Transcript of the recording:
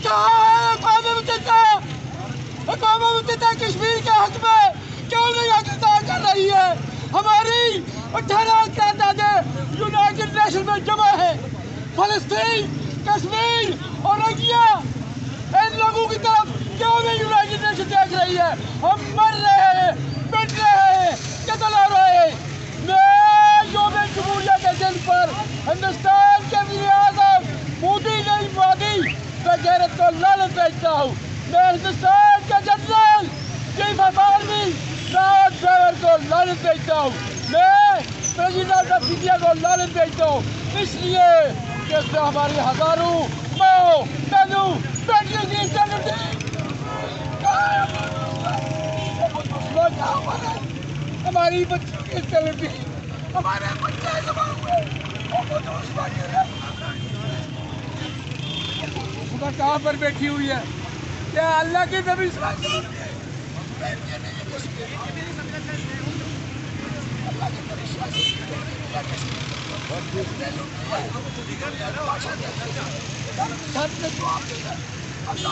کہاں ہے اقوام متحدہ کشمیر کے حق میں کیوں نہیں حقدار کر رہی ہے؟ ہماری 18 قراردادیں یونائٹڈ نیشن میں جمع ہے. فلسطین، کشمیر اور روہنگیا ان لوگوں کی طرف کیوں نہیں یونائٹڈ نیشن دیکھ رہی ہے؟ ہم مر رہے ہیں، مٹ رہے ہیں، قتل ہو رہے ہیں. میں یوم جمہوریہ کے دن پر ہندوستان کے وزیر اعظم مودی نہیں مودی بغیرت کو لعنت بھیجتا ہوں. میں ہندوستان کے general chief of army Rawat driver کو لعنت بھیجتا ہوں. میں پریزیڈنٹ آف انڈیا کو لعنت بھیجتا ہوں، اس لیے کہ اس نے ہماری ہزاروں ماؤں بہنوں بیٹیوں کی عزت دی. ہماری بچوں کی عزت دی، ہمارے بچے جمع ہوئے. خدا کہاں پر بیٹھی ہوئی ہے؟ کیا اللہ کی نبی صلی اللہ علیہ وسلم اللہ